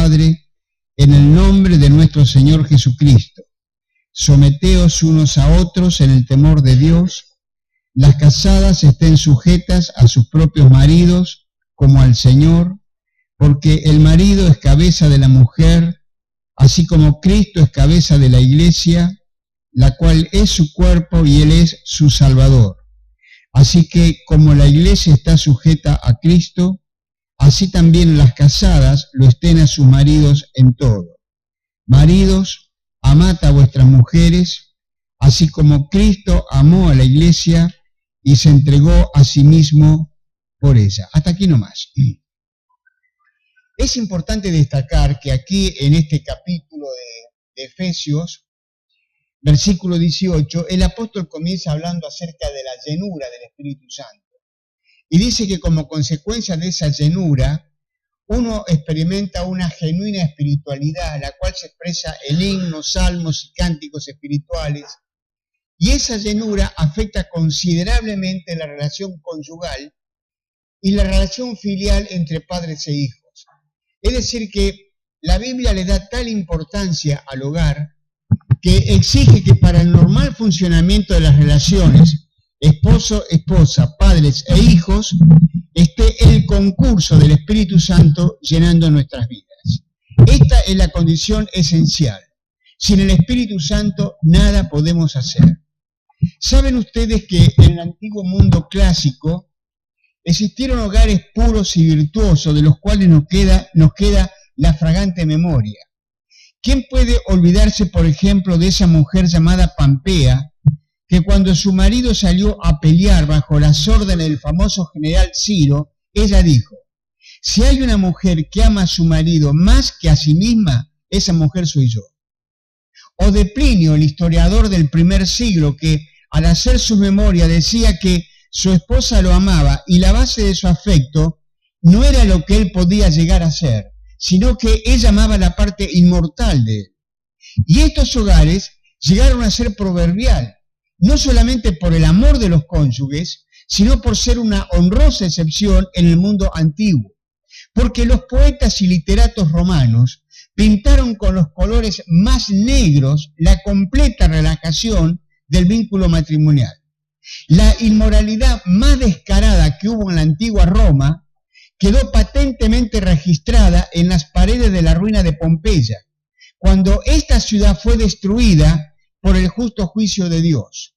Padre, en el nombre de nuestro Señor Jesucristo. Someteos unos a otros en el temor de Dios. Las casadas estén sujetas a sus propios maridos como al Señor, porque el marido es cabeza de la mujer, así como Cristo es cabeza de la Iglesia, la cual es su cuerpo y Él es su Salvador. Así que como la Iglesia está sujeta a Cristo, así también las casadas lo estén a sus maridos en todo. Maridos, amad a vuestras mujeres, así como Cristo amó a la Iglesia y se entregó a sí mismo por ella. Hasta aquí nomás. Es importante destacar que aquí en este capítulo de Efesios, versículo 18, el apóstol comienza hablando acerca de la llenura del Espíritu Santo. Y dice que como consecuencia de esa llenura, uno experimenta una genuina espiritualidad, la cual se expresa en himnos, salmos y cánticos espirituales. Y esa llenura afecta considerablemente la relación conyugal y la relación filial entre padres e hijos. Es decir, que la Biblia le da tal importancia al hogar que exige que para el normal funcionamiento de las relaciones, esposo, esposa, padres e hijos, esté el concurso del Espíritu Santo llenando nuestras vidas. Esta es la condición esencial. Sin el Espíritu Santo nada podemos hacer. ¿Saben ustedes que en el antiguo mundo clásico existieron hogares puros y virtuosos de los cuales nos queda la fragante memoria? ¿Quién puede olvidarse, por ejemplo, de esa mujer llamada Pampea, que cuando su marido salió a pelear bajo las órdenes del famoso general Ciro, ella dijo: si hay una mujer que ama a su marido más que a sí misma, esa mujer soy yo? O de Plinio, el historiador del primer siglo, que al hacer su memoria decía que su esposa lo amaba y la base de su afecto no era lo que él podía llegar a ser, sino que ella amaba la parte inmortal de él. Y estos hogares llegaron a ser proverbial, no solamente por el amor de los cónyuges, sino por ser una honrosa excepción en el mundo antiguo, porque los poetas y literatos romanos pintaron con los colores más negros la completa relajación del vínculo matrimonial. La inmoralidad más descarada que hubo en la antigua Roma quedó patentemente registrada en las paredes de la ruina de Pompeya, cuando esta ciudad fue destruida por el justo juicio de Dios.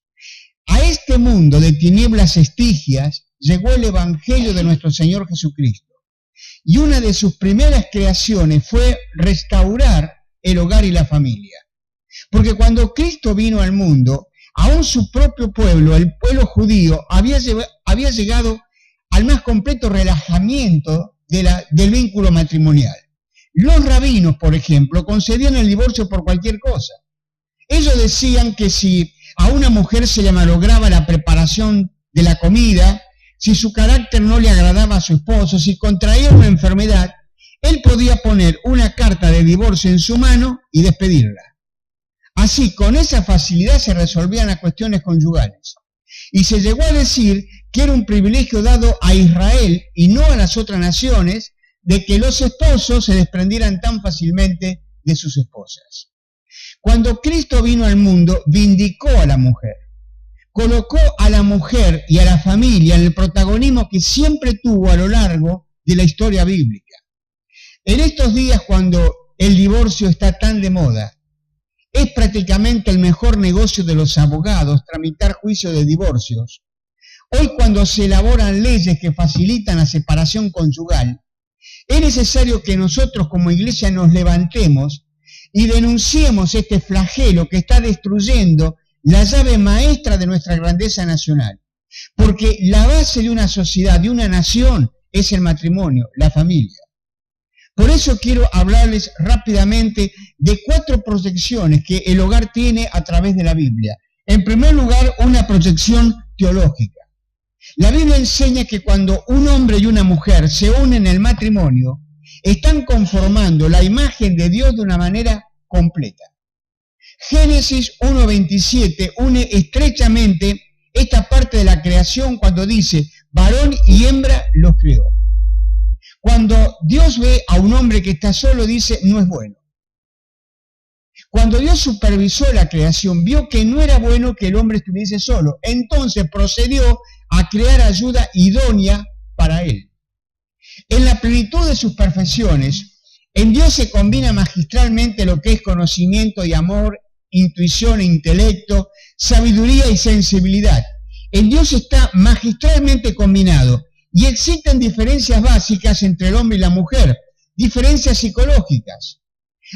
A este mundo de tinieblas estigias llegó el Evangelio de nuestro Señor Jesucristo, y una de sus primeras creaciones fue restaurar el hogar y la familia. Porque cuando Cristo vino al mundo, aún su propio pueblo, el pueblo judío, había llegado al más completo relajamiento del vínculo matrimonial. Los rabinos, por ejemplo, concedían el divorcio por cualquier cosa. Ellos decían que si a una mujer se le malograba la preparación de la comida, si su carácter no le agradaba a su esposo, si contraía una enfermedad, él podía poner una carta de divorcio en su mano y despedirla. Así, con esa facilidad se resolvían las cuestiones conyugales. Y se llegó a decir que era un privilegio dado a Israel y no a las otras naciones, de que los esposos se desprendieran tan fácilmente de sus esposas. Cuando Cristo vino al mundo, vindicó a la mujer. Colocó a la mujer y a la familia en el protagonismo que siempre tuvo a lo largo de la historia bíblica. En estos días, cuando el divorcio está tan de moda, es prácticamente el mejor negocio de los abogados tramitar juicios de divorcios. Hoy, cuando se elaboran leyes que facilitan la separación conyugal, es necesario que nosotros como iglesia nos levantemos y denunciemos este flagelo que está destruyendo la llave maestra de nuestra grandeza nacional. Porque la base de una sociedad, de una nación, es el matrimonio, la familia. Por eso quiero hablarles rápidamente de 4 proyecciones que el hogar tiene a través de la Biblia. En primer lugar, una proyección teológica. La Biblia enseña que cuando un hombre y una mujer se unen en el matrimonio, están conformando la imagen de Dios de una manera completa. Génesis 1:27 une estrechamente esta parte de la creación cuando dice: varón y hembra los creó. Cuando Dios ve a un hombre que está solo, dice, no es bueno. Cuando Dios supervisó la creación, vio que no era bueno que el hombre estuviese solo. Entonces procedió a crear ayuda idónea para él. En la plenitud de sus perfecciones, en Dios se combina magistralmente lo que es conocimiento y amor, intuición e intelecto, sabiduría y sensibilidad. En Dios está magistralmente combinado y existen diferencias básicas entre el hombre y la mujer, diferencias psicológicas.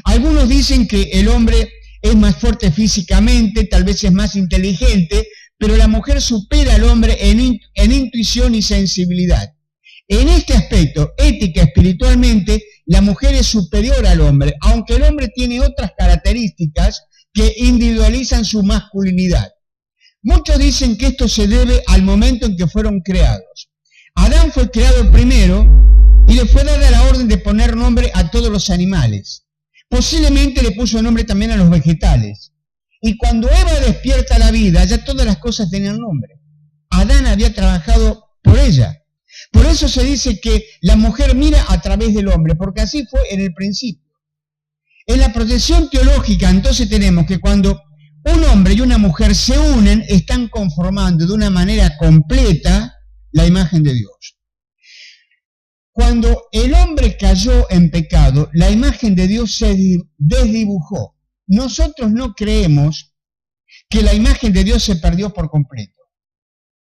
Algunos dicen que el hombre es más fuerte físicamente, tal vez es más inteligente, pero la mujer supera al hombre en intuición y sensibilidad. En este aspecto, ética espiritualmente, la mujer es superior al hombre, aunque el hombre tiene otras características que individualizan su masculinidad. Muchos dicen que esto se debe al momento en que fueron creados. Adán fue creado primero y le fue dada la orden de poner nombre a todos los animales. Posiblemente le puso nombre también a los vegetales. Y cuando Eva despierta la vida, ya todas las cosas tenían nombre. Adán había trabajado por ella. Por eso se dice que la mujer mira a través del hombre, porque así fue en el principio. En la proyección teológica, entonces tenemos que cuando un hombre y una mujer se unen, están conformando de una manera completa la imagen de Dios. Cuando el hombre cayó en pecado, la imagen de Dios se desdibujó. Nosotros no creemos que la imagen de Dios se perdió por completo,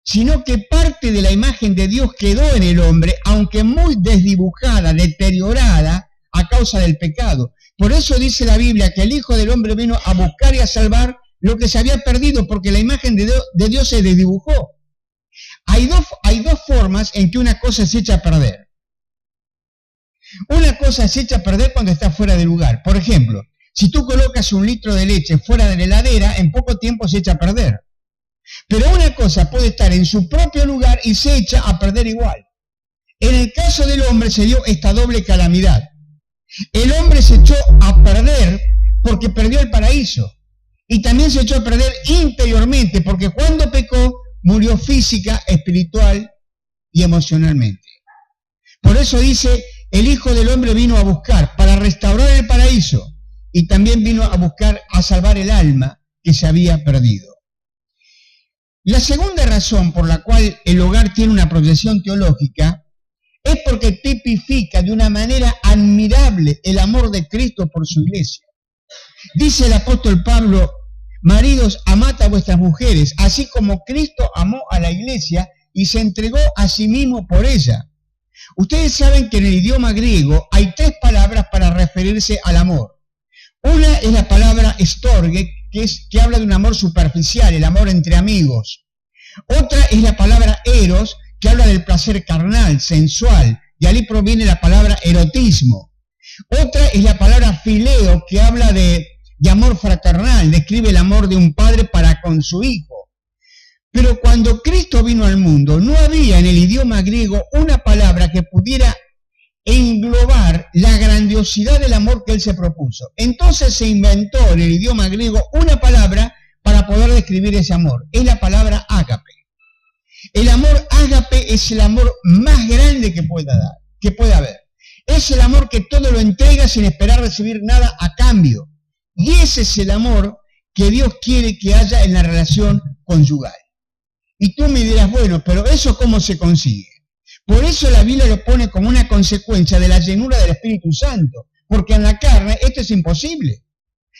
sino que parte de la imagen de Dios quedó en el hombre, aunque muy desdibujada, deteriorada a causa del pecado. Por eso dice la Biblia que el Hijo del Hombre vino a buscar y a salvar lo que se había perdido, porque la imagen de Dios se desdibujó. Hay dos formas en que una cosa se echa a perder. Una cosa se echa a perder cuando está fuera de lugar. Por ejemplo, si tú colocas 1 litro de leche fuera de la heladera, en poco tiempo se echa a perder. Pero una cosa puede estar en su propio lugar y se echa a perder igual. En el caso del hombre se dio esta doble calamidad. El hombre se echó a perder porque perdió el paraíso. Y también se echó a perder interiormente porque cuando pecó murió física, espiritual y emocionalmente. Por eso dice, el Hijo del Hombre vino a buscar para restaurar el paraíso y también vino a buscar a salvar el alma que se había perdido. La segunda razón por la cual el hogar tiene una proyección teológica es porque tipifica de una manera admirable el amor de Cristo por su iglesia. Dice el apóstol Pablo, maridos, amad a vuestras mujeres, así como Cristo amó a la iglesia y se entregó a sí mismo por ella. Ustedes saben que en el idioma griego hay 3 palabras para referirse al amor. Una es la palabra storge, que habla de un amor superficial, el amor entre amigos. Otra es la palabra eros, que habla del placer carnal, sensual, y ahí proviene la palabra erotismo. Otra es la palabra fileo, que habla de amor fraternal, describe el amor de un padre para con su hijo. Pero cuando Cristo vino al mundo, no había en el idioma griego una palabra que pudiera englobar la grandiosidad del amor que él se propuso. Entonces se inventó en el idioma griego una palabra para poder describir ese amor. Es la palabra ágape. El amor ágape es el amor más grande que pueda haber. Es el amor que todo lo entrega sin esperar recibir nada a cambio. Y ese es el amor que Dios quiere que haya en la relación conyugal. Y tú me dirás, bueno, pero ¿eso cómo se consigue? Por eso la Biblia lo pone como una consecuencia de la llenura del Espíritu Santo, porque en la carne esto es imposible.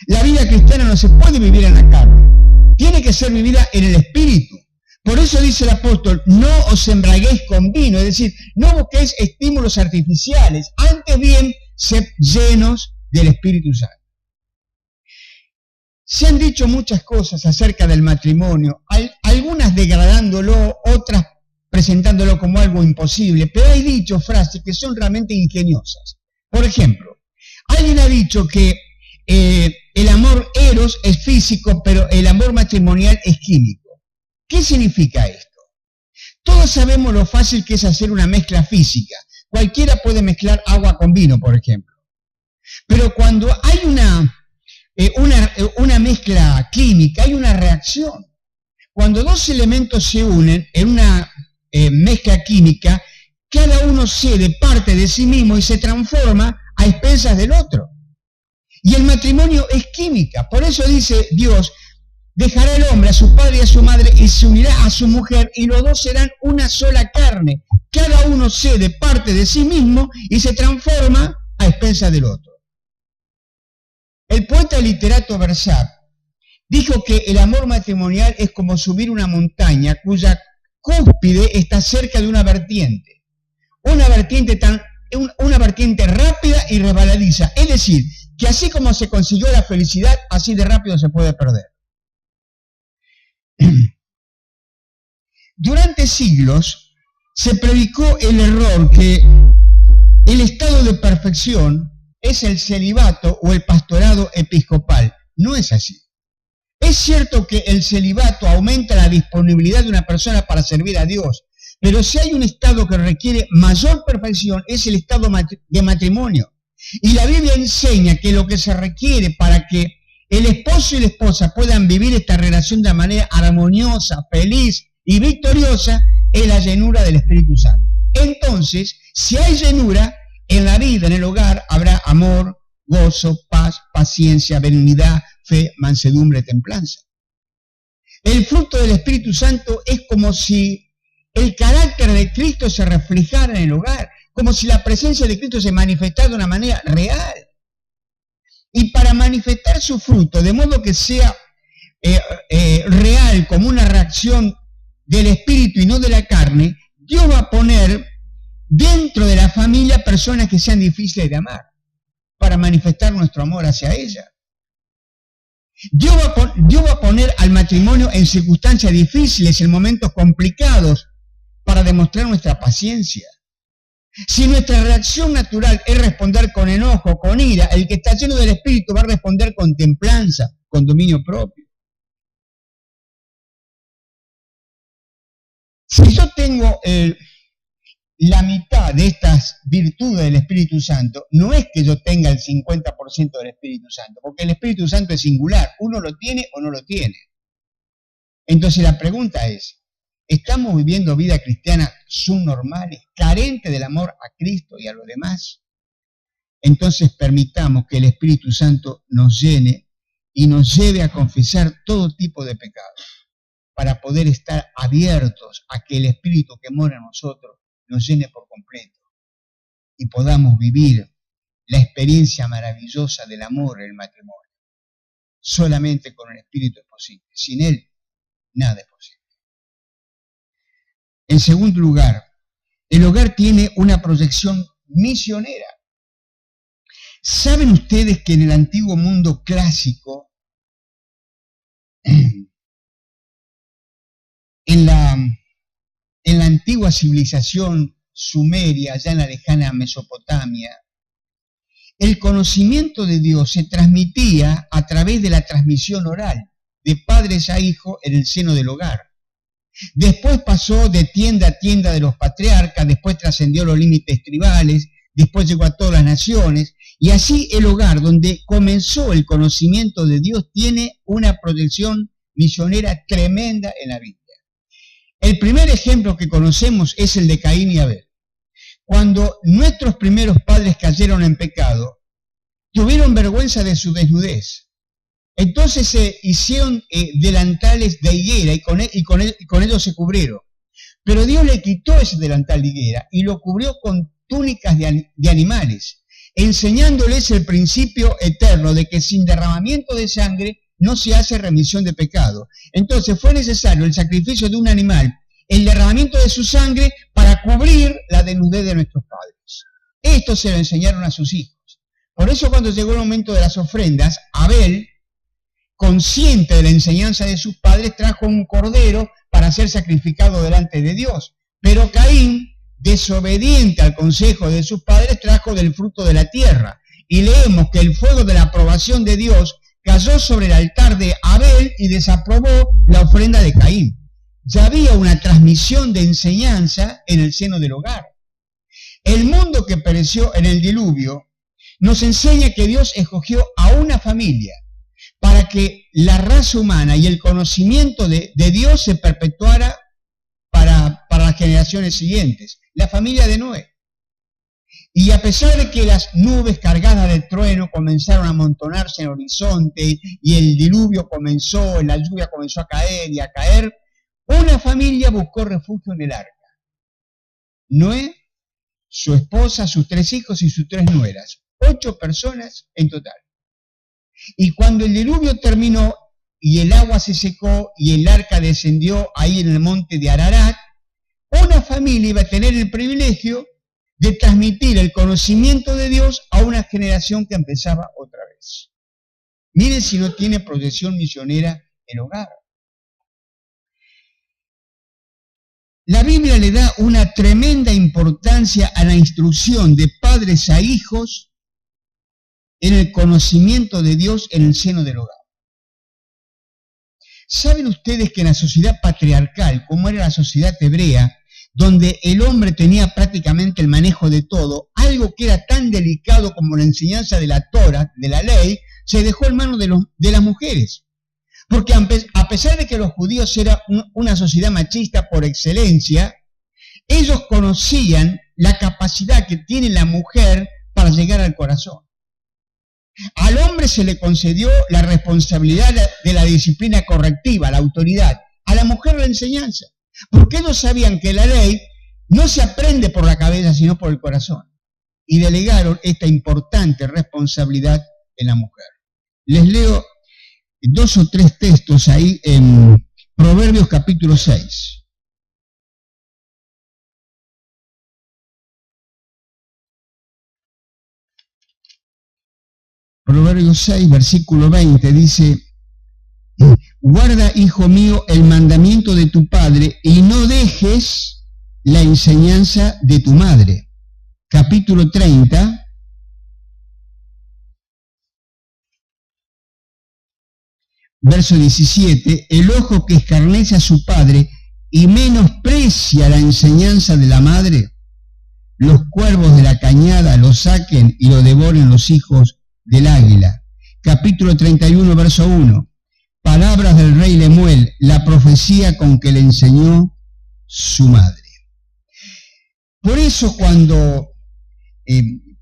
La vida cristiana no se puede vivir en la carne, tiene que ser vivida en el Espíritu. Por eso dice el apóstol, no os embriaguéis con vino, es decir, no busquéis estímulos artificiales, antes bien, sed llenos del Espíritu Santo. Se han dicho muchas cosas acerca del matrimonio, algunas degradándolo, otras presentándolo como algo imposible, pero hay dicho frases que son realmente ingeniosas. Por ejemplo, alguien ha dicho que el amor eros es físico, pero el amor matrimonial es químico. ¿Qué significa esto? Todos sabemos lo fácil que es hacer una mezcla física. Cualquiera puede mezclar agua con vino, por ejemplo. Pero cuando hay una mezcla química, hay una reacción. Cuando dos elementos se unen en una mezcla química, cada uno cede parte de sí mismo y se transforma a expensas del otro. Y el matrimonio es química. Por eso dice Dios, dejará el hombre a su padre y a su madre y se unirá a su mujer y los dos serán una sola carne. Cada uno cede parte de sí mismo y se transforma a expensas del otro. El poeta literato Bergerac dijo que el amor matrimonial es como subir una montaña cuya cúspide está cerca de una vertiente rápida y resbaladiza. Es decir, que así como se consiguió la felicidad, así de rápido se puede perder. Durante siglos se predicó el error que el estado de perfección es el celibato o el pastorado episcopal. No es así. Es cierto que el celibato aumenta la disponibilidad de una persona para servir a Dios, pero si hay un estado que requiere mayor perfección es el estado de matrimonio. Y la Biblia enseña que lo que se requiere para que el esposo y la esposa puedan vivir esta relación de manera armoniosa, feliz y victoriosa es la llenura del Espíritu Santo. Entonces, si hay llenura en la vida, en el hogar, habrá amor, gozo, paz, paciencia, benignidad, fe, mansedumbre, templanza. El fruto del Espíritu Santo es como si el carácter de Cristo se reflejara en el hogar, como si la presencia de Cristo se manifestara de una manera real. Y para manifestar su fruto, de modo que sea real, como una reacción del Espíritu y no de la carne, Dios va a poner dentro de la familia personas que sean difíciles de amar, para manifestar nuestro amor hacia ella. Dios va a poner al matrimonio en circunstancias difíciles, en momentos complicados, para demostrar nuestra paciencia. Si nuestra reacción natural es responder con enojo, con ira, el que está lleno del Espíritu va a responder con templanza, con dominio propio. Si yo tengo la mitad de estas virtudes del Espíritu Santo, no es que yo tenga el 50% del Espíritu Santo, porque el Espíritu Santo es singular, uno lo tiene o no lo tiene. Entonces la pregunta es, ¿estamos viviendo vida cristiana subnormales, carentes del amor a Cristo y a los demás? Entonces permitamos que el Espíritu Santo nos llene y nos lleve a confesar todo tipo de pecados, para poder estar abiertos a que el Espíritu que mora en nosotros nos llene por completo y podamos vivir la experiencia maravillosa del amor en el matrimonio. Solamente con el Espíritu es posible. Sin Él, nada es posible. En segundo lugar, el hogar tiene una proyección misionera. ¿Saben ustedes que en el antiguo mundo clásico, en la antigua civilización sumeria, allá en la lejana Mesopotamia, el conocimiento de Dios se transmitía a través de la transmisión oral, de padres a hijos en el seno del hogar. Después pasó de tienda a tienda de los patriarcas, después trascendió los límites tribales, después llegó a todas las naciones, y así el hogar donde comenzó el conocimiento de Dios tiene una proyección misionera tremenda en la Biblia. El primer ejemplo que conocemos es el de Caín y Abel. Cuando nuestros primeros padres cayeron en pecado, tuvieron vergüenza de su desnudez. Entonces se hicieron delantales de higuera y con ellos se cubrieron. Pero Dios le quitó ese delantal de higuera y lo cubrió con túnicas de animales, enseñándoles el principio eterno de que sin derramamiento de sangre no se hace remisión de pecado. Entonces fue necesario el sacrificio de un animal, el derramamiento de su sangre para cubrir la desnudez de nuestros padres. Esto se lo enseñaron a sus hijos. Por eso cuando llegó el momento de las ofrendas, Abel, consciente de la enseñanza de sus padres, trajo un cordero para ser sacrificado delante de Dios. Pero Caín, desobediente al consejo de sus padres, trajo del fruto de la tierra. Y leemos que el fuego de la aprobación de Dios cayó sobre el altar de Abel y desaprobó la ofrenda de Caín. Ya había una transmisión de enseñanza en el seno del hogar. El mundo que pereció en el diluvio nos enseña que Dios escogió a una familia para que la raza humana y el conocimiento de Dios se perpetuara para las generaciones siguientes. la familia de Noé. Y a pesar de que las nubes cargadas de trueno comenzaron a amontonarse en el horizonte y el diluvio comenzó, la lluvia comenzó a caer y a caer, una familia buscó refugio en el arca. Noé, su esposa, sus 3 hijos y sus 3 nueras. 8 personas en total. Y cuando el diluvio terminó y el agua se secó y el arca descendió ahí en el monte de Ararat, una familia iba a tener el privilegio de transmitir el conocimiento de Dios a una generación que empezaba otra vez. Miren si no tiene proyección misionera el hogar. La Biblia le da una tremenda importancia a la instrucción de padres a hijos en el conocimiento de Dios en el seno del hogar. ¿Saben ustedes que en la sociedad patriarcal, como era la sociedad hebrea, donde el hombre tenía prácticamente el manejo de todo, algo que era tan delicado como la enseñanza de la Torah, de la ley, se dejó en manos de las mujeres? Porque a pesar de que los judíos eran una sociedad machista por excelencia, ellos conocían la capacidad que tiene la mujer para llegar al corazón. Al hombre se le concedió la responsabilidad de la disciplina correctiva, la autoridad. A la mujer la enseñanza. Porque ellos sabían que la ley no se aprende por la cabeza, sino por el corazón. Y delegaron esta importante responsabilidad en la mujer. Les leo 2 o 3 textos ahí en Proverbios capítulo 6. Proverbios 6, versículo 20, dice: guarda, hijo mío, el mandamiento de tu padre y no dejes la enseñanza de tu madre. Capítulo 30, verso 17, el ojo que escarnece a su padre y menosprecia la enseñanza de la madre, los cuervos de la cañada lo saquen y lo devoren los hijos del águila. Capítulo 31, verso 1. Palabras del rey Lemuel, la profecía con que le enseñó su madre. Por eso cuando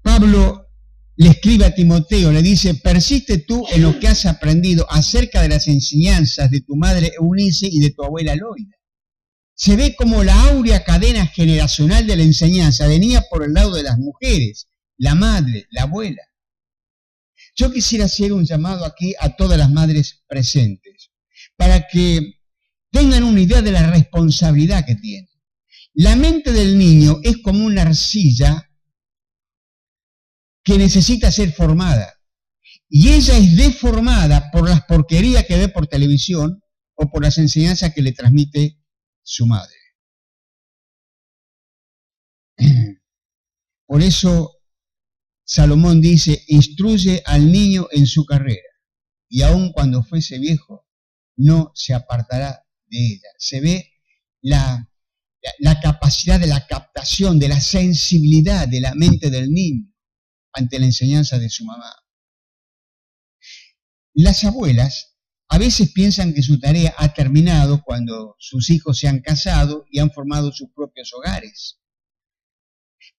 Pablo le escribe a Timoteo, le dice: persiste tú en lo que has aprendido acerca de las enseñanzas de tu madre Eunice y de tu abuela Loida. Se ve como la áurea cadena generacional de la enseñanza venía por el lado de las mujeres, la madre, la abuela. Yo quisiera hacer un llamado aquí a todas las madres presentes, para que tengan una idea de la responsabilidad que tienen. La mente del niño es como una arcilla que necesita ser formada, y ella es deformada por las porquerías que ve por televisión o por las enseñanzas que le transmite su madre. Por eso Salomón dice: instruye al niño en su carrera, y aun cuando fuese viejo, no se apartará de ella. Se ve la capacidad de la captación, de la sensibilidad de la mente del niño ante la enseñanza de su mamá. Las abuelas a veces piensan que su tarea ha terminado cuando sus hijos se han casado y han formado sus propios hogares.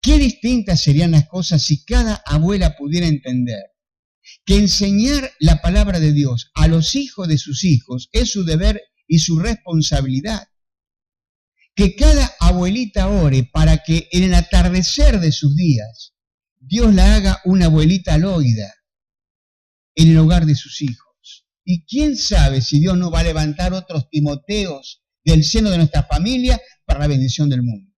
Qué distintas serían las cosas si cada abuela pudiera entender que enseñar la palabra de Dios a los hijos de sus hijos es su deber y su responsabilidad. Que cada abuelita ore para que en el atardecer de sus días Dios la haga una abuelita Loida en el hogar de sus hijos. Y quién sabe si Dios no va a levantar otros Timoteos del seno de nuestra familia para la bendición del mundo.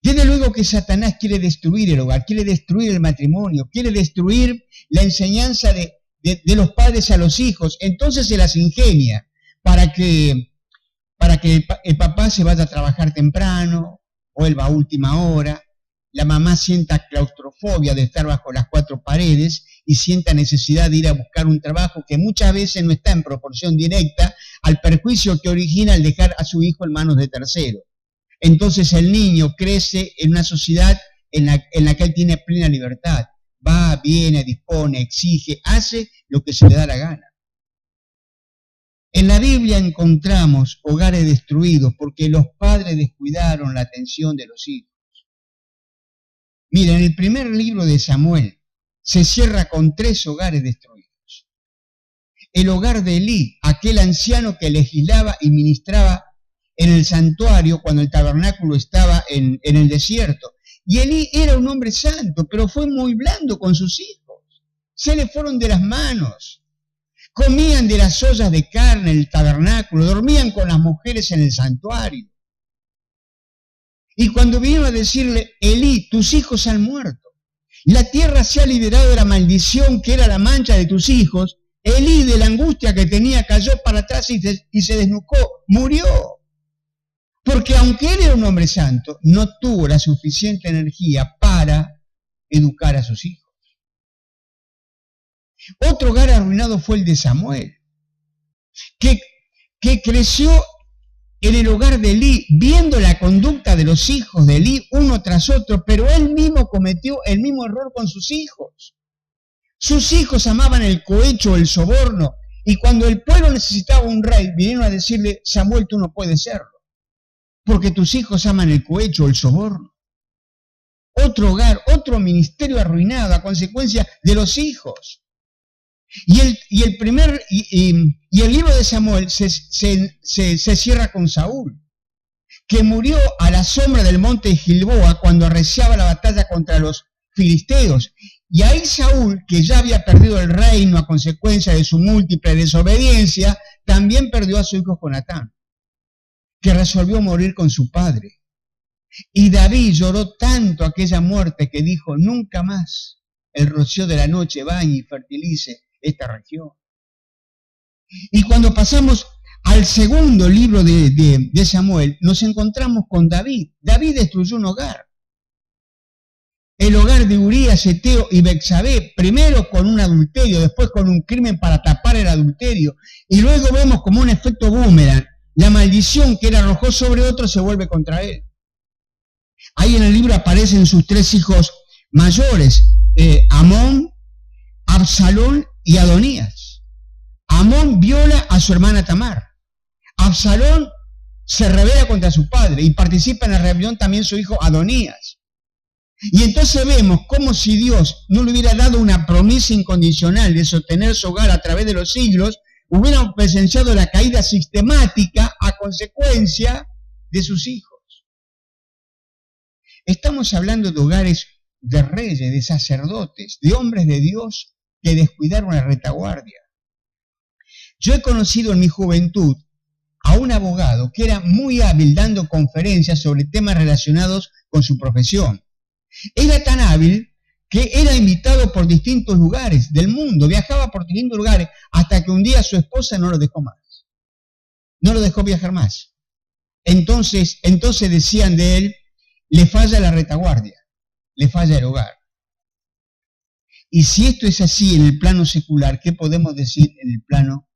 Desde luego que Satanás quiere destruir el hogar, quiere destruir el matrimonio, quiere destruir la enseñanza de los padres a los hijos. Entonces se las ingenia para que el papá se vaya a trabajar temprano o él va a última hora, la mamá sienta claustrofobia de estar bajo las 4 paredes y sienta necesidad de ir a buscar un trabajo que muchas veces no está en proporción directa al perjuicio que origina el dejar a su hijo en manos de terceros. Entonces el niño crece en una sociedad en la que él tiene plena libertad. Va, viene, dispone, exige, hace lo que se le da la gana. En la Biblia encontramos hogares destruidos porque los padres descuidaron la atención de los hijos. Mira, en el primer libro de Samuel se cierra con 3 hogares destruidos. El hogar de Elí, aquel anciano que legislaba y ministraba en el santuario cuando el tabernáculo estaba en el desierto. Y Elí era un hombre santo, pero fue muy blando con sus hijos. Se le fueron de las manos. Comían de las ollas de carne en el tabernáculo, dormían con las mujeres en el santuario. Y cuando vinieron a decirle, Elí, tus hijos han muerto, la tierra se ha liberado de la maldición que era la mancha de tus hijos, Elí, de la angustia que tenía, cayó para atrás y se desnucó, murió. Porque aunque él era un hombre santo, no tuvo la suficiente energía para educar a sus hijos. Otro hogar arruinado fue el de Samuel, que creció en el hogar de Elí, viendo la conducta de los hijos de Elí uno tras otro, pero él mismo cometió el mismo error con sus hijos. Sus hijos amaban el cohecho, el soborno, y cuando el pueblo necesitaba un rey, vinieron a decirle, Samuel, tú no puedes serlo, porque tus hijos aman el cohecho, el soborno. Otro hogar, otro ministerio arruinado a consecuencia de los hijos. Y el libro de Samuel se cierra con Saúl, que murió a la sombra del monte de Gilboa cuando arreciaba la batalla contra los filisteos. Y ahí Saúl, que ya había perdido el reino a consecuencia de su múltiple desobediencia, también perdió a su hijo Jonatán, que resolvió morir con su padre. Y David lloró tanto aquella muerte que dijo, nunca más el rocío de la noche bañe y fertilice esta región. Y cuando pasamos al segundo libro de Samuel, nos encontramos con David. David destruyó un hogar. El hogar de Urías, Eteo y Betsabé, primero con un adulterio, después con un crimen para tapar el adulterio. Y luego vemos como un efecto boomerang, la maldición que él arrojó sobre otro se vuelve contra él. Ahí en el libro aparecen sus 3 hijos mayores, Amón, Absalón y Adonías. Amón viola a su hermana Tamar. Absalón se rebela contra su padre y participa en la rebelión también su hijo Adonías. Y entonces vemos como si Dios no le hubiera dado una promesa incondicional de sostener su hogar a través de los siglos, hubiera presenciado la caída sistemática a consecuencia de sus hijos. Estamos hablando de hogares de reyes, de sacerdotes, de hombres de Dios que descuidaron la retaguardia. Yo he conocido en mi juventud a un abogado que era muy hábil dando conferencias sobre temas relacionados con su profesión. Era tan hábil que era invitado por distintos lugares del mundo, viajaba por distintos lugares, hasta que un día su esposa no lo dejó más. No lo dejó viajar más. Entonces decían de él, le falla la retaguardia, le falla el hogar. Y si esto es así en el plano secular, ¿qué podemos decir en el plano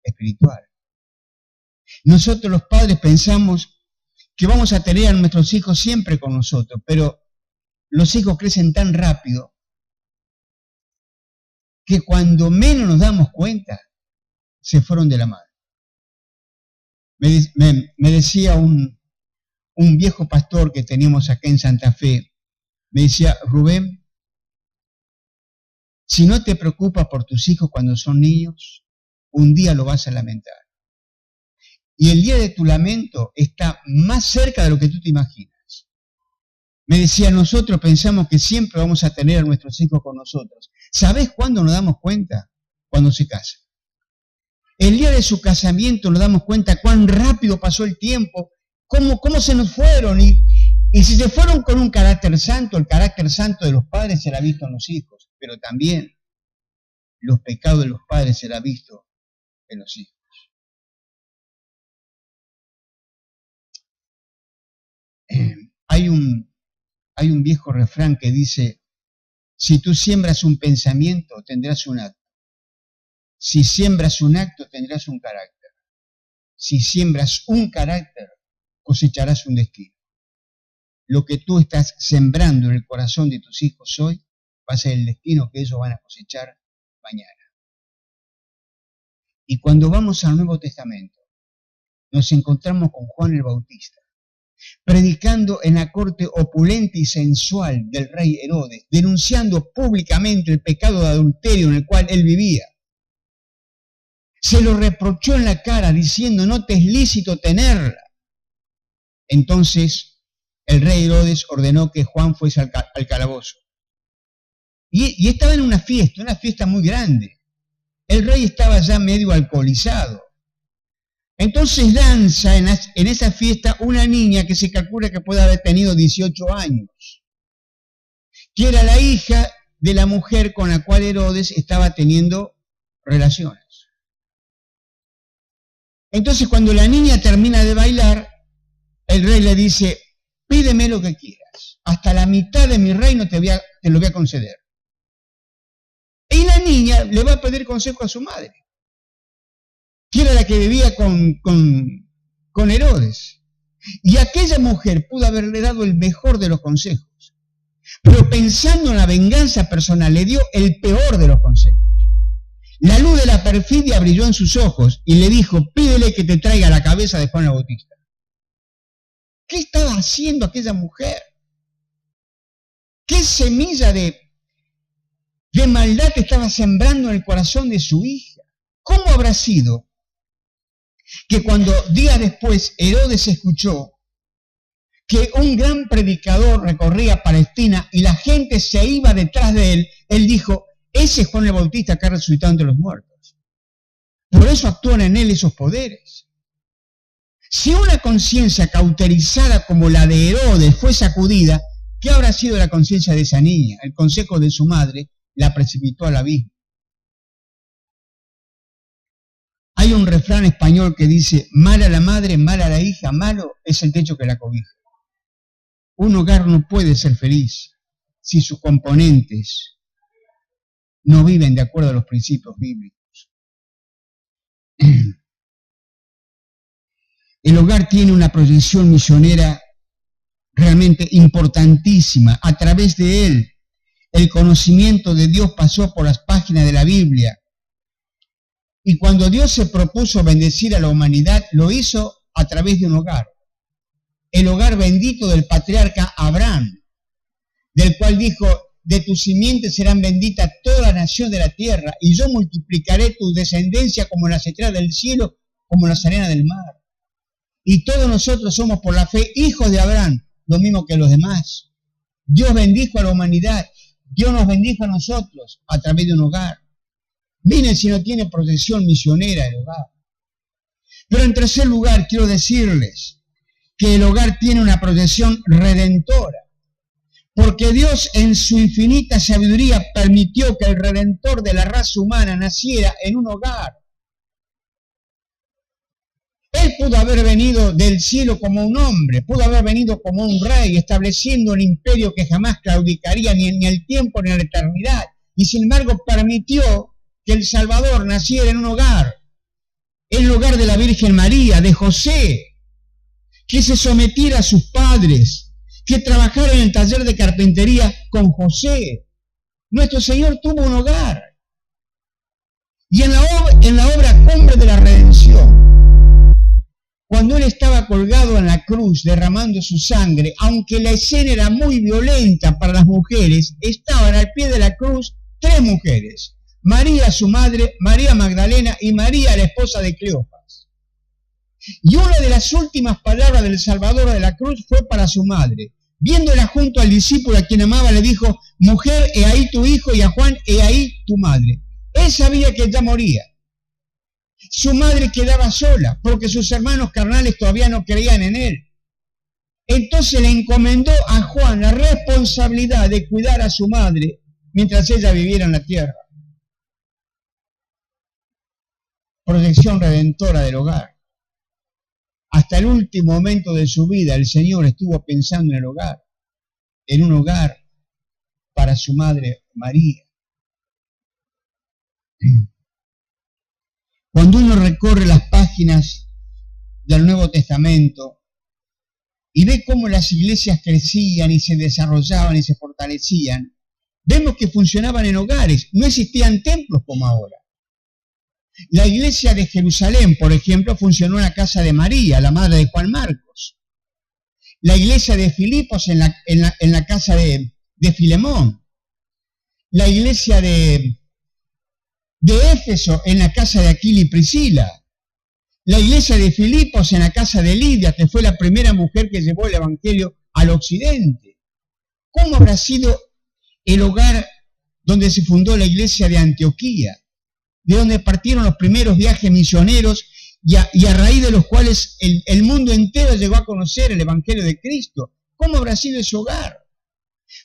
espiritual? Nosotros los padres pensamos que vamos a tener a nuestros hijos siempre con nosotros, pero los hijos crecen tan rápido que cuando menos nos damos cuenta, se fueron de la mano. Me decía un viejo pastor que teníamos acá en Santa Fe, me decía, Rubén, si no te preocupas por tus hijos cuando son niños, un día lo vas a lamentar. Y el día de tu lamento está más cerca de lo que tú te imaginas. Me decía, nosotros pensamos que siempre vamos a tener a nuestros hijos con nosotros. ¿Sabés cuándo nos damos cuenta? Cuando se casan. El día de su casamiento nos damos cuenta cuán rápido pasó el tiempo, cómo se nos fueron. Y si se fueron con un carácter santo, el carácter santo de los padres será visto en los hijos, pero también los pecados de los padres será visto en los hijos. Hay un viejo refrán que dice, si tú siembras un pensamiento, tendrás un acto. Si siembras un acto, tendrás un carácter. Si siembras un carácter, cosecharás un destino. Lo que tú estás sembrando en el corazón de tus hijos hoy, va a ser el destino que ellos van a cosechar mañana. Y cuando vamos al Nuevo Testamento, nos encontramos con Juan el Bautista, predicando en la corte opulenta y sensual del rey Herodes, denunciando públicamente el pecado de adulterio en el cual él vivía. Se lo reprochó en la cara diciendo, no te es lícito tenerla. Entonces el rey Herodes ordenó que Juan fuese al calabozo. Y estaba en una fiesta muy grande. El rey estaba ya medio alcoholizado. Entonces lanza en esa fiesta una niña que se calcula que puede haber tenido 18 años, que era la hija de la mujer con la cual Herodes estaba teniendo relaciones. Entonces cuando la niña termina de bailar, el rey le dice, pídeme lo que quieras, hasta la mitad de mi reino te lo voy a conceder. Y la niña le va a pedir consejo a su madre, que era la que vivía con Herodes. Y aquella mujer pudo haberle dado el mejor de los consejos, pero pensando en la venganza personal le dio el peor de los consejos. La luz de la perfidia brilló en sus ojos y le dijo, pídele que te traiga la cabeza de Juan el Bautista. ¿Qué estaba haciendo aquella mujer? ¿Qué semilla de maldad estaba sembrando en el corazón de su hija? ¿Cómo habrá sido que cuando días después Herodes escuchó que un gran predicador recorría Palestina y la gente se iba detrás de él, él dijo, ese es Juan el Bautista que ha resucitado entre los muertos? Por eso actúan en él esos poderes. Si una conciencia cauterizada como la de Herodes fue sacudida, ¿qué habrá sido la conciencia de esa niña? El consejo de su madre la precipitó al abismo. Hay un refrán español que dice, mala la madre, mala la hija, malo es el techo que la cobija. Un hogar no puede ser feliz si sus componentes no viven de acuerdo a los principios bíblicos. El hogar tiene una proyección misionera realmente importantísima. A través de él, el conocimiento de Dios pasó por las páginas de la Biblia. Y cuando Dios se propuso bendecir a la humanidad, lo hizo a través de un hogar. El hogar bendito del patriarca Abraham, del cual dijo, de tu simiente serán benditas toda la nación de la tierra, y yo multiplicaré tu descendencia como las estrellas del cielo, como las arenas del mar. Y todos nosotros somos por la fe hijos de Abraham, lo mismo que los demás. Dios bendijo a la humanidad, Dios nos bendijo a nosotros a través de un hogar. Miren si no tiene protección misionera el hogar. Pero en tercer lugar, quiero decirles que el hogar tiene una protección redentora. Porque Dios en su infinita sabiduría permitió que el redentor de la raza humana naciera en un hogar. Él pudo haber venido del cielo como un hombre, pudo haber venido como un rey, estableciendo un imperio que jamás claudicaría ni en el tiempo ni en la eternidad. Y sin embargo permitió que el Salvador naciera en un hogar, el hogar de la Virgen María, de José, que se sometiera a sus padres, que trabajara en el taller de carpintería con José. Nuestro Señor tuvo un hogar. Y en la obra cumbre de la redención, cuando Él estaba colgado en la cruz derramando su sangre, aunque la escena era muy violenta para las mujeres, estaban al pie de la cruz 3 mujeres. María, su madre, María Magdalena y María, la esposa de Cleofas. Y una de las últimas palabras del Salvador de la cruz fue para su madre. Viéndola junto al discípulo a quien amaba, le dijo, mujer, he ahí tu hijo, y a Juan, he ahí tu madre. Él sabía que ya moría. Su madre quedaba sola, porque sus hermanos carnales todavía no creían en él. Entonces le encomendó a Juan la responsabilidad de cuidar a su madre mientras ella viviera en la tierra. Protección redentora del hogar. Hasta el último momento de su vida, el Señor estuvo pensando en el hogar, en un hogar para su madre María. Cuando uno recorre las páginas del Nuevo Testamento y ve cómo las iglesias crecían y se desarrollaban y se fortalecían, vemos que funcionaban en hogares, no existían templos como ahora. La iglesia de Jerusalén, por ejemplo, funcionó en la casa de María, la madre de Juan Marcos. La iglesia de Filipos en la casa de Filemón. La iglesia de Éfeso en la casa de Aquila y Priscila. La iglesia de Filipos en la casa de Lidia, que fue la primera mujer que llevó el evangelio al occidente. ¿Cómo habrá sido el hogar donde se fundó la iglesia de Antioquía, de donde partieron los primeros viajes misioneros y a raíz de los cuales el mundo entero llegó a conocer el evangelio de Cristo? ¿Cómo habrá sido ese hogar?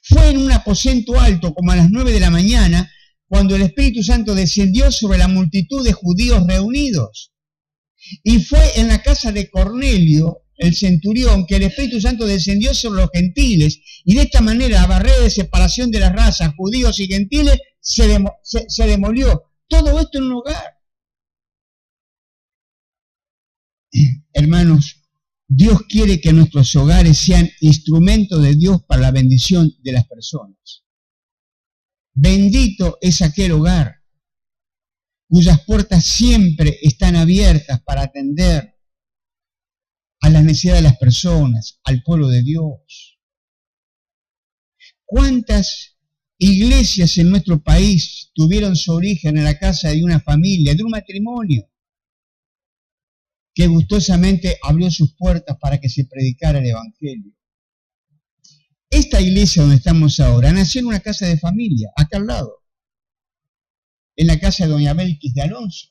Fue en un aposento alto, como a las 9 de la mañana, cuando el Espíritu Santo descendió sobre la multitud de judíos reunidos. Y fue en la casa de Cornelio, el centurión, que el Espíritu Santo descendió sobre los gentiles, y de esta manera la barrera de separación de las razas, judíos y gentiles, se demolió. Todo esto en un hogar. Hermanos, Dios quiere que nuestros hogares sean instrumentos de Dios para la bendición de las personas. Bendito es aquel hogar cuyas puertas siempre están abiertas para atender a las necesidades de las personas, al pueblo de Dios. ¿Cuántas iglesias en nuestro país tuvieron su origen en la casa de una familia, de un matrimonio, que gustosamente abrió sus puertas para que se predicara el evangelio? Esta iglesia donde estamos ahora nació en una casa de familia, acá al lado, en la casa de doña Belkis de Alonso.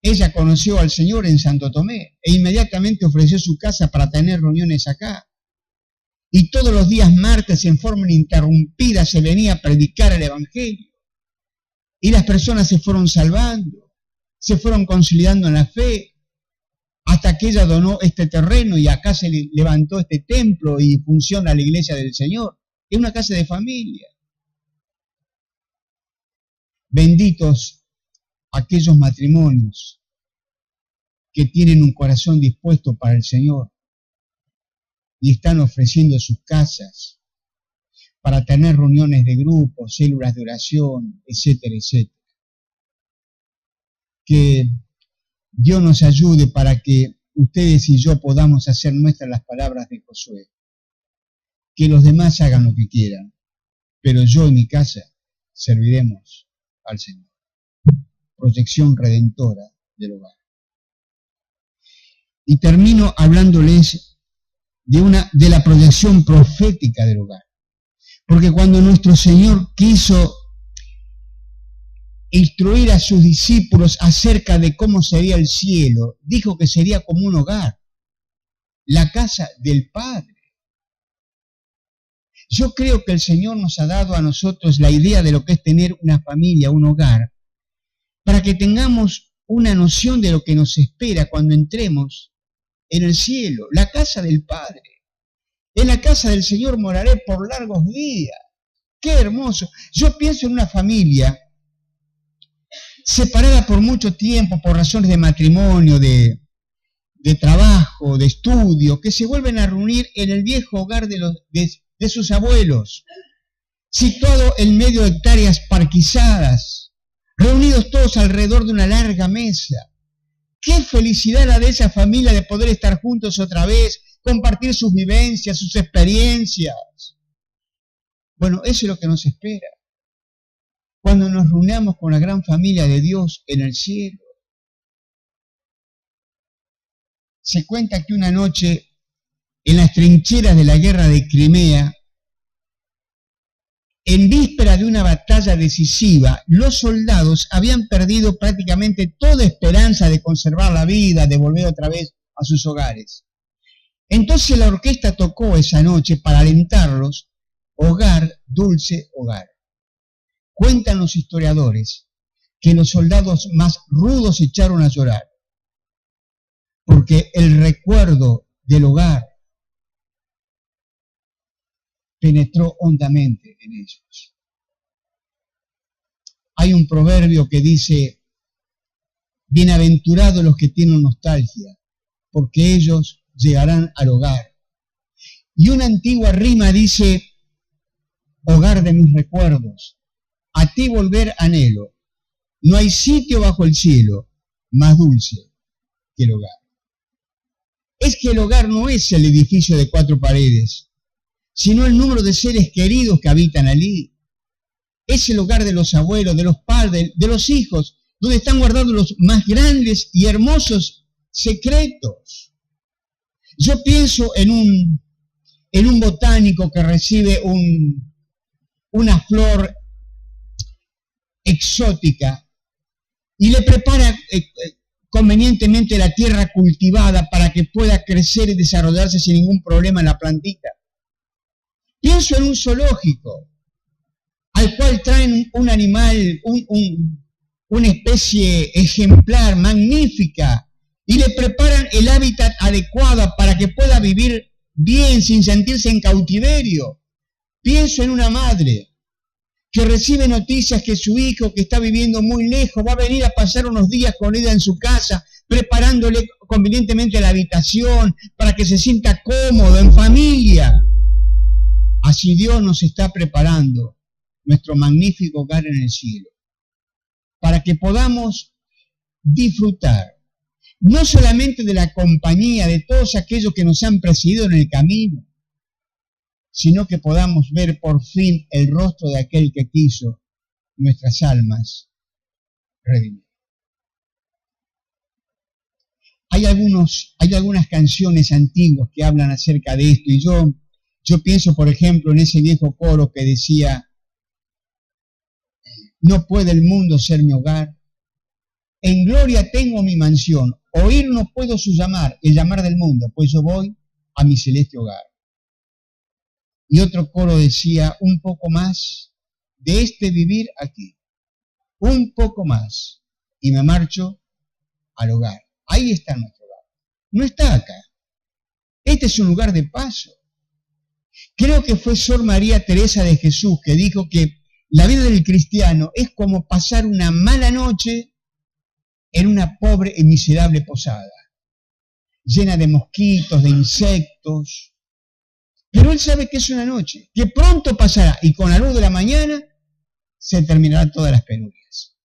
Ella conoció al Señor en Santo Tomé e inmediatamente ofreció su casa para tener reuniones acá. Y todos los días martes, en forma ininterrumpida, se venía a predicar el evangelio. Y las personas se fueron salvando, se fueron consolidando en la fe, hasta que ella donó este terreno y acá se levantó este templo y funciona la iglesia del Señor. Es una casa de familia. Benditos aquellos matrimonios que tienen un corazón dispuesto para el Señor y están ofreciendo sus casas para tener reuniones de grupo, células de oración, etcétera, etcétera. Que Dios nos ayude para que ustedes y yo podamos hacer nuestras las palabras de Josué. Que los demás hagan lo que quieran, pero yo en mi casa serviremos al Señor. Proyección redentora del hogar. Y termino hablándoles de la proyección profética del hogar. Porque cuando nuestro Señor quiso instruir a sus discípulos acerca de cómo sería el cielo, dijo que sería como un hogar, la casa del Padre. Yo creo que el Señor nos ha dado a nosotros la idea de lo que es tener una familia, un hogar, para que tengamos una noción de lo que nos espera cuando entremos en el cielo, la casa del Padre. En la casa del Señor moraré por largos días. ¡Qué hermoso! Yo pienso en una familia separada por mucho tiempo, por razones de matrimonio, de trabajo, de estudio, que se vuelven a reunir en el viejo hogar de sus abuelos, situado en medio de hectáreas parquizadas, reunidos todos alrededor de una larga mesa. ¡Qué felicidad la de esa familia de poder estar juntos otra vez, compartir sus vivencias, sus experiencias! Bueno, eso es lo que nos espera cuando nos reunamos con la gran familia de Dios en el cielo. Se cuenta que una noche, en las trincheras de la guerra de Crimea, en víspera de una batalla decisiva, los soldados habían perdido prácticamente toda esperanza de conservar la vida, de volver otra vez a sus hogares. Entonces la orquesta tocó esa noche para alentarlos, Hogar, dulce hogar. Cuentan los historiadores que los soldados más rudos se echaron a llorar, porque el recuerdo del hogar penetró hondamente en ellos. Hay un proverbio que dice: bienaventurados los que tienen nostalgia, porque ellos llegarán al hogar. Y una antigua rima dice: hogar de mis recuerdos, a ti volver anhelo, No hay sitio bajo el cielo más dulce que el hogar. Es que el hogar no es el edificio de 4 paredes, sino el número de seres queridos que habitan allí. Es el hogar de los abuelos, de los padres, de los hijos, donde están guardados los más grandes y hermosos secretos. Yo pienso en un botánico que recibe una flor exótica y le prepara convenientemente la tierra cultivada para que pueda crecer y desarrollarse sin ningún problema en la plantita. Pienso en un zoológico al cual traen un animal, una especie ejemplar, magnífica, y le preparan el hábitat adecuado para que pueda vivir bien sin sentirse en cautiverio. Pienso en una madre que recibe noticias que su hijo, que está viviendo muy lejos, va a venir a pasar unos días con ella en su casa, preparándole convenientemente la habitación para que se sienta cómodo, en familia. Así Dios nos está preparando nuestro magnífico hogar en el cielo, para que podamos disfrutar no solamente de la compañía de todos aquellos que nos han precedido en el camino, sino que podamos ver por fin el rostro de aquel que quiso nuestras almas redimir. Hay algunas canciones antiguas que hablan acerca de esto, y yo pienso, por ejemplo, en ese viejo coro que decía: no puede el mundo ser mi hogar, en gloria tengo mi mansión, oír no puedo su llamar, el llamar del mundo, pues yo voy a mi celeste hogar. Y otro coro decía: un poco más de este vivir aquí, un poco más, y me marcho al hogar. Ahí está nuestro hogar, no está acá. Este es un lugar de paso. Creo que fue Sor María Teresa de Jesús que dijo que la vida del cristiano es como pasar una mala noche en una pobre y miserable posada, llena de mosquitos, de insectos. Pero él sabe que es una noche, que pronto pasará, y con la luz de la mañana se terminarán todas las penurias.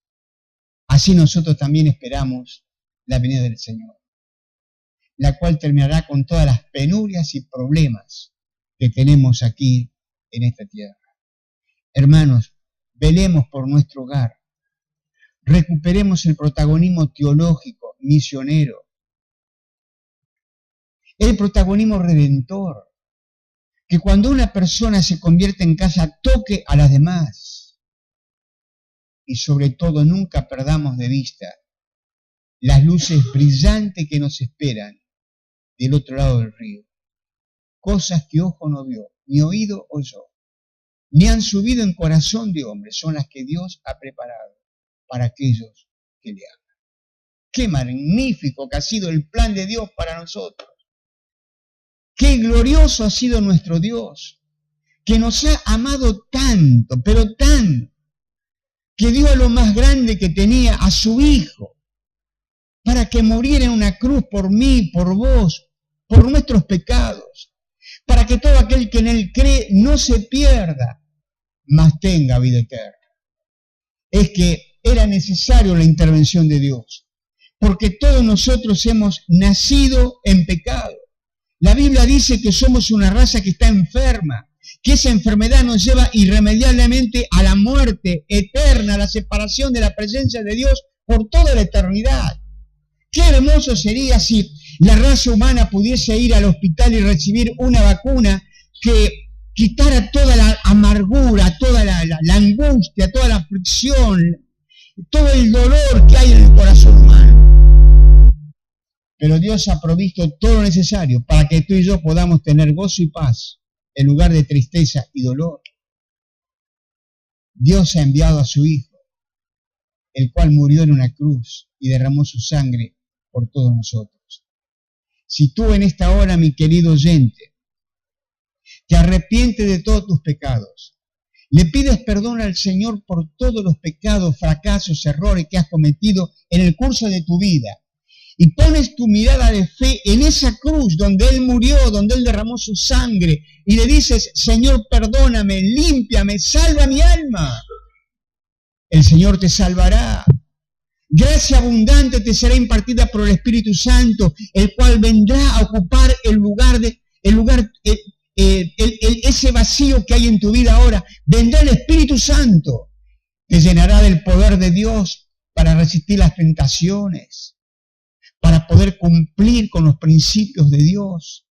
Así nosotros también esperamos la venida del Señor, la cual terminará con todas las penurias y problemas que tenemos aquí en esta tierra. Hermanos, velemos por nuestro hogar, recuperemos el protagonismo teológico, misionero, el protagonismo redentor, que cuando una persona se convierte en casa toque a las demás. Y sobre todo nunca perdamos de vista las luces brillantes que nos esperan del otro lado del río. Cosas que ojo no vio, ni oído oyó, ni han subido en corazón de hombre, son las que Dios ha preparado para aquellos que le aman. Qué magnífico que ha sido el plan de Dios para nosotros. Qué glorioso ha sido nuestro Dios, que nos ha amado tanto, pero tanto, que dio a lo más grande que tenía, a su Hijo, para que muriera en una cruz por mí, por vos, por nuestros pecados, para que todo aquel que en Él cree no se pierda, mas tenga vida eterna. Es que era necesario la intervención de Dios, porque todos nosotros hemos nacido en pecado. La Biblia dice que somos una raza que está enferma, que esa enfermedad nos lleva irremediablemente a la muerte eterna, a la separación de la presencia de Dios por toda la eternidad. Qué hermoso sería si la raza humana pudiese ir al hospital y recibir una vacuna que quitara toda la amargura, toda la angustia, toda la aflicción, todo el dolor que hay en el corazón humano. Pero Dios ha provisto todo lo necesario para que tú y yo podamos tener gozo y paz en lugar de tristeza y dolor. Dios ha enviado a su Hijo, el cual murió en una cruz y derramó su sangre por todos nosotros. Si tú en esta hora, mi querido oyente, te arrepientes de todos tus pecados, le pides perdón al Señor por todos los pecados, fracasos, errores que has cometido en el curso de tu vida, y pones tu mirada de fe en esa cruz donde Él murió, donde Él derramó su sangre, y le dices: Señor, perdóname, límpiame, salva mi alma. El Señor te salvará, Gracia abundante te será impartida por el Espíritu Santo, el cual vendrá a ocupar ese vacío que hay en tu vida ahora. Vendrá el Espíritu Santo, te llenará del poder de Dios para resistir las tentaciones, para poder cumplir con los principios de Dios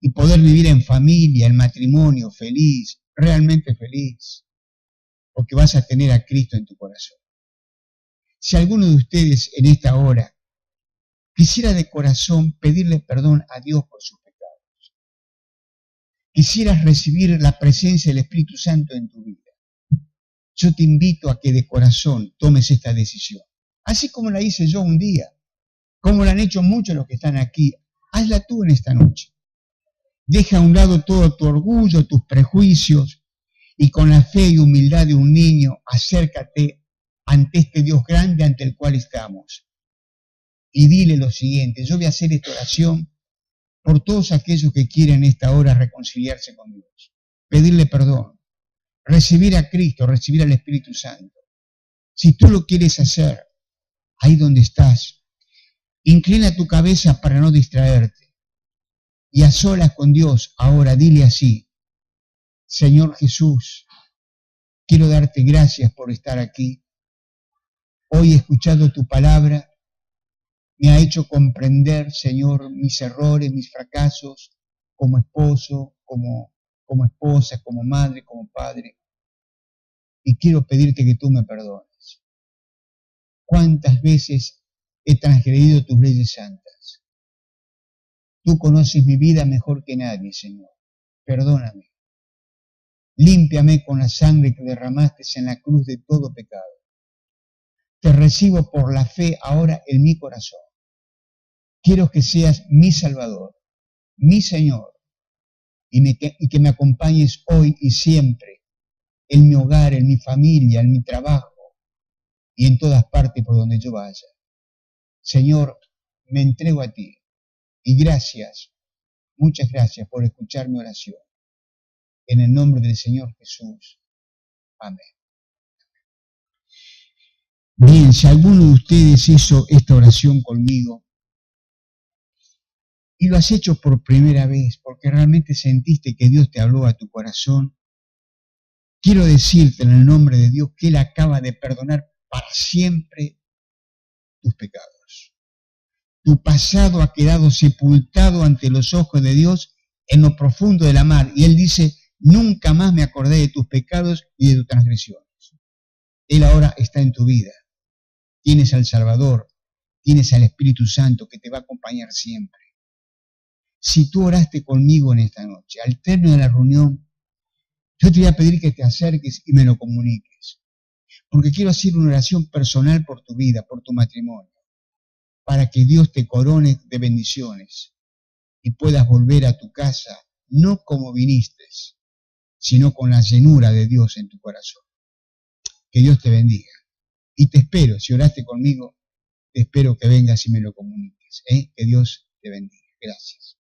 y poder vivir en familia, en matrimonio, feliz, realmente feliz, porque vas a tener a Cristo en tu corazón. Si alguno de ustedes en esta hora quisiera de corazón pedirle perdón a Dios por sus pecados, quisieras recibir la presencia del Espíritu Santo en tu vida, yo te invito a que de corazón tomes esta decisión. Así como la hice yo un día, como la han hecho muchos los que están aquí, hazla tú en esta noche. Deja a un lado todo tu orgullo, tus prejuicios, y con la fe y humildad de un niño, acércate ante este Dios grande ante el cual estamos. Y dile lo siguiente: yo voy a hacer esta oración por todos aquellos que quieren en esta hora reconciliarse con Dios, pedirle perdón, recibir a Cristo, recibir al Espíritu Santo. Si tú lo quieres hacer, ahí donde estás, inclina tu cabeza para no distraerte. Y a solas con Dios, ahora dile así: Señor Jesús, quiero darte gracias por estar aquí. Hoy he escuchado tu palabra, me ha hecho comprender, Señor, mis errores, mis fracasos, como esposo, como esposa, como madre, como padre. Y quiero pedirte que tú me perdones. ¿Cuántas veces he transgredido tus leyes santas? Tú conoces mi vida mejor que nadie, Señor. Perdóname. Límpiame con la sangre que derramaste en la cruz de todo pecado. Te recibo por la fe ahora en mi corazón. Quiero que seas mi Salvador, mi Señor, y que me acompañes hoy y siempre, en mi hogar, en mi familia, en mi trabajo y en todas partes por donde yo vaya. Señor, me entrego a ti y gracias, muchas gracias por escuchar mi oración. En el nombre del Señor Jesús. Amén. Bien, si alguno de ustedes hizo esta oración conmigo y lo has hecho por primera vez porque realmente sentiste que Dios te habló a tu corazón, quiero decirte en el nombre de Dios que Él acaba de perdonar para siempre tus pecados. Tu pasado ha quedado sepultado ante los ojos de Dios en lo profundo de la mar. Y Él dice: nunca más me acordé de tus pecados y de tus transgresiones. Él ahora está en tu vida. Tienes al Salvador, tienes al Espíritu Santo que te va a acompañar siempre. Si tú oraste conmigo en esta noche, al término de la reunión, yo te voy a pedir que te acerques y me lo comuniques. Porque quiero hacer una oración personal por tu vida, por tu matrimonio, para que Dios te corone de bendiciones y puedas volver a tu casa, no como viniste, sino con la llenura de Dios en tu corazón. Que Dios te bendiga. Y te espero, si oraste conmigo, te espero que vengas y me lo comuniques. Que Dios te bendiga. Gracias.